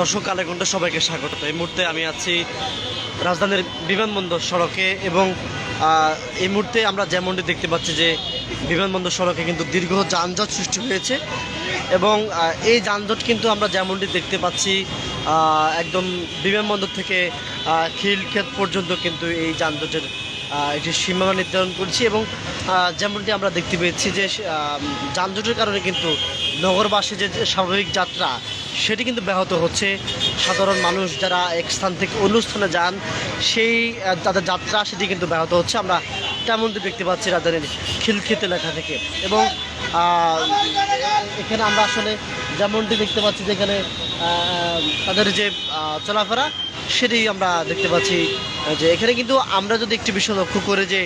দর্শক আলেকন্ঠে সবাইকে স্বাগত। এই মুহূর্তে আমি আছি রাজধানীর বিমানবন্দর সড়কে এবং এই মুহূর্তে আমরা যেমনটি দেখতে পাচ্ছি যে বিমানবন্দর সড়কে কিন্তু দীর্ঘ যানজট সৃষ্টি হয়েছে এবং এই যানজট কিন্তু আমরা যেমনটি দেখতে পাচ্ছি একদম বিমানবন্দর থেকে খিলক্ষেত পর্যন্ত কিন্তু এই যানজটের একটি সীমানা নির্ধারণ করছি এবং যেমনটি আমরা দেখতে পেয়েছি যে যানজটের কারণে কিন্তু নগরবাসী যে স্বাভাবিক যাত্রা সেটি কিন্তু ব্যাহত হচ্ছে। সাধারণ মানুষ যারা এক স্থান থেকে অন্য স্থানে যান সেই তাদের যাত্রা সেটি কিন্তু ব্যাহত হচ্ছে। আমরা তেমনটি দেখতে পাচ্ছি রাজধানীর খিলক্ষেত এলাকা থেকে এবং এখানে আমরা আসলে যেমনটি দেখতে পাচ্ছি যে এখানে তাদের যে চলাফেরা সেটি আমরা দেখতে পাচ্ছি যে এখানে কিন্তু আমরা যদি একটি বিষয় লক্ষ্য করে যে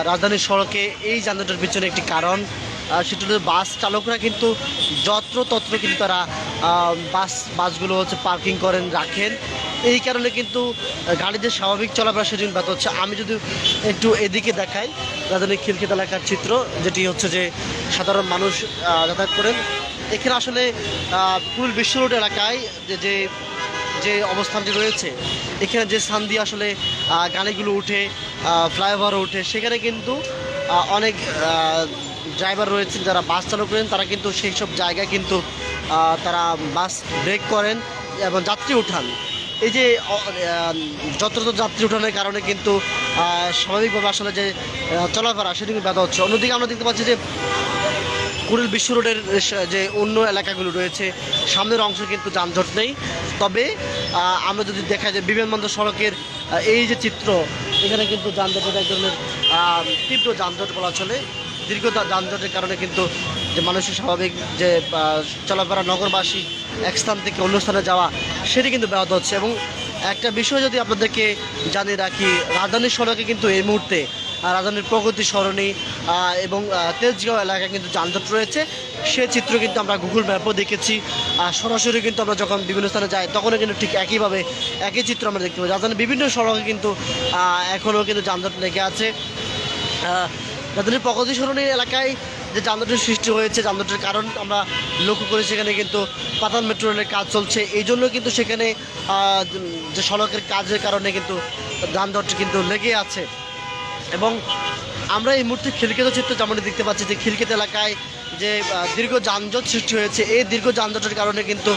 রাজধানীর সড়কে এই যানজটের পিছনে একটি কারণ সেটা হলো বাস চালকরা কিন্তু যত্রতত্র কিন্তু তারা বাসগুলো হচ্ছে পার্কিং করেন রাখেন। এই কারণে কিন্তু গাড়িদের স্বাভাবিক চলাফেরা সেদিন ব্যাহত হচ্ছে। আমি যদি একটু এদিকে দেখাই রাজধানীর খিলক্ষেত এলাকার চিত্র, যেটি হচ্ছে যে সাধারণ মানুষ যাতায়াত করেন এখানে আসলে পুরুল বিশ্ব রোড এলাকায় যে যে অবস্থানটি রয়েছে এখানে যে স্থান দিয়ে আসলে গাড়িগুলো উঠে ফ্লাইওভার উঠে সেখানে কিন্তু অনেক ড্রাইভার রয়েছেন যারা বাস চালক রয়েছেন তারা কিন্তু সেই সব জায়গায় কিন্তু তারা বাস ব্রেক করেন এবং যাত্রী উঠান। এই যে যত্রত যাত্রী উঠানোর কারণে কিন্তু স্বাভাবিকভাবে আসলে যে চলাফেরা সেটি কিন্তু ব্যাহত হচ্ছে। অন্যদিকে আমরা দেখতে পাচ্ছি যে কুড়িল বিশ্ব রোডের যে অন্য এলাকাগুলো রয়েছে সামনের অংশ কিন্তু যানজট নেই। তবে আমরা যদি দেখা যায় বিমানবন্দর সড়কের এই যে চিত্র এখানে কিন্তু যানজটের এক ধরনের তীব্র যানজট বলা চলে। দীর্ঘ যানজটের কারণে কিন্তু যে মানুষের স্বাভাবিক যে চলাফেরা নগরবাসী এক স্থান থেকে অন্য স্থানে যাওয়া সেটি কিন্তু ব্যাহত হচ্ছে। এবং একটা বিষয় যদি আপনাদেরকে জানিয়ে রাখি, রাজধানীর সড়কে কিন্তু এই মুহূর্তে রাজধানীর প্রগতি সরণি এবং তেজগাঁও এলাকায় কিন্তু যানজট রয়েছে। সে চিত্র কিন্তু আমরা গুগল ম্যাপও দেখেছি। সরাসরি কিন্তু আমরা যখন বিভিন্ন স্থানে যাই তখনও কিন্তু ঠিক একইভাবে একই চিত্র আমরা দেখতে পাই। রাজধানীর বিভিন্ন সড়কে কিন্তু এখনও কিন্তু যানজট লেগে আছে। রাজধানীর প্রগতি সরণি এলাকায় যে যানজটের সৃষ্টি হয়েছে, যানজটের কারণ আমরা লক্ষ্য করি সেখানে কিন্তু পাতাল মেট্রো রেলের কাজ চলছে। এই জন্য কিন্তু সেখানে যে সড়কের কাজের কারণে কিন্তু যানজট কিন্তু লেগে আছে। এবং আমরা এই মুহূর্তে খিলক্ষেত চিত্র যেমন দেখতে পাচ্ছি যে খিলক্ষেত এলাকায় যে দীর্ঘ যানজট সৃষ্টি হয়েছে এই দীর্ঘ যানজটের কারণে কিন্তু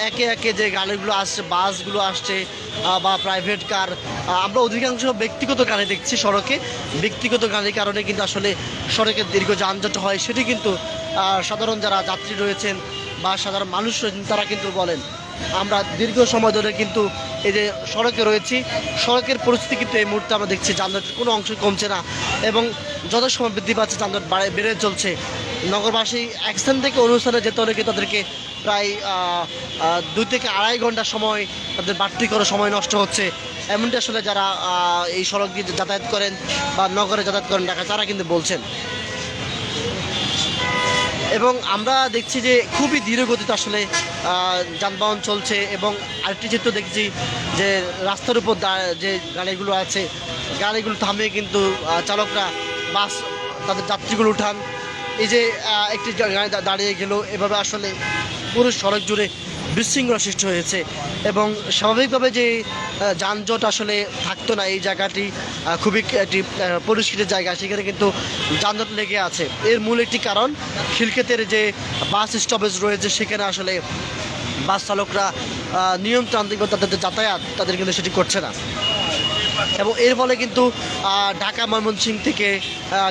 একে একে যে গাড়িগুলো আসছে বাসগুলো আসছে বা প্রাইভেট কার আমরা অধিকাংশ ব্যক্তিগত গাড়ি দেখছি সড়কে। ব্যক্তিগত গাড়ির কারণে কিন্তু আসলে সড়কের দীর্ঘ যানজট হয় সেটি কিন্তু সাধারণ যারা যাত্রী রয়েছেন বা সাধারণ মানুষ রয়েছেন তারা কিন্তু বলেন। আমরা দীর্ঘ সময় ধরে কিন্তু এই যে সড়কে রয়েছি, সড়কের পরিস্থিতি কিন্তু এই মুহূর্তে আমরা দেখছি যানজটের কোনো অংশ কমছে না এবং যত সময় বৃদ্ধি পাচ্ছে যানজট বেড়ে চলছে। নগরবাসী এক স্থান থেকে অন্য স্থানে যেতে হলে কিন্তু তাদেরকে প্রায় 2 থেকে আড়াই ঘন্টা সময় তাদের বাড়তি করে সময় নষ্ট হচ্ছে। এমনটি আসলে যারা এই সড়ক দিয়ে যাতায়াত করেন বা নগরে যাতায়াত করেন ঢাকা তারা কিন্তু বলছেন। এবং আমরা দেখছি যে খুবই ধীর গতিতে আসলে যানবাহন চলছে এবং আরেকটি চিত্র দেখছি যে রাস্তার উপর যে গাড়িগুলো আছে গাড়িগুলো থামিয়ে কিন্তু চালকরা বাস তাদের যাত্রীগুলো উঠান। এই যে একটি গাড়ি দাঁড়িয়ে গেল এভাবে আসলে পুরো সড়ক জুড়ে বিশৃঙ্খলা সৃষ্টি হয়েছে এবং স্বাভাবিকভাবে যে যানজট আসলে থাকতো না এই জায়গাটি খুবই একটি পরিষ্কৃত জায়গা সেখানে কিন্তু যানজট লেগে আছে। এর মূল একটি কারণ খিলক্ষেতের যে বাস স্টপেজ রয়েছে সেখানে আসলে বাস চালকরা নিয়মতান্ত্রিক তাদের যে যাতায়াত তাদের কিন্তু সেটি করছে না এবং এর ফলে কিন্তু ঢাকা ময়মনসিংহ থেকে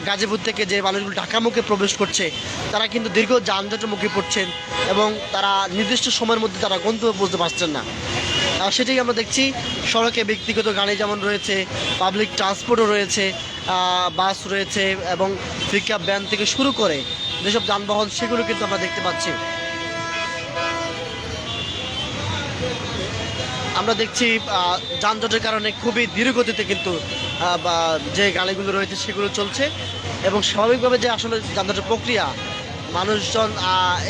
গাজীপুর থেকে যে মানুষগুলো ঢাকামুখে প্রবেশ করছে তারা কিন্তু দীর্ঘ যানজটের মুখে পড়ছেন এবং তারা নির্দিষ্ট সময়ের মধ্যে তারা গন্তব্যে পৌঁছতে পারছেন না। সেটাই আমরা দেখছি সড়কে ব্যক্তিগত গাড়ি যেমন রয়েছে, পাবলিক ট্রান্সপোর্টও রয়েছে, বাস রয়েছে এবং পিকআপ ভ্যান থেকে শুরু করে যেসব যানবাহন সেগুলো কিন্তু আমরা দেখতে পাচ্ছি। আমরা দেখছি যানজটের কারণে খুবই ধীর গতিতে কিন্তু যে গাড়িগুলো রয়েছে সেগুলো চলছে এবং স্বাভাবিকভাবে যে আসলে যানজটের প্রক্রিয়া মানুষজন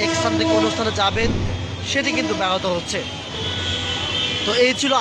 এক স্থান থেকে অন্য স্থানে যাবেন সেটি কিন্তু ব্যাহত হচ্ছে। তো এই ছিল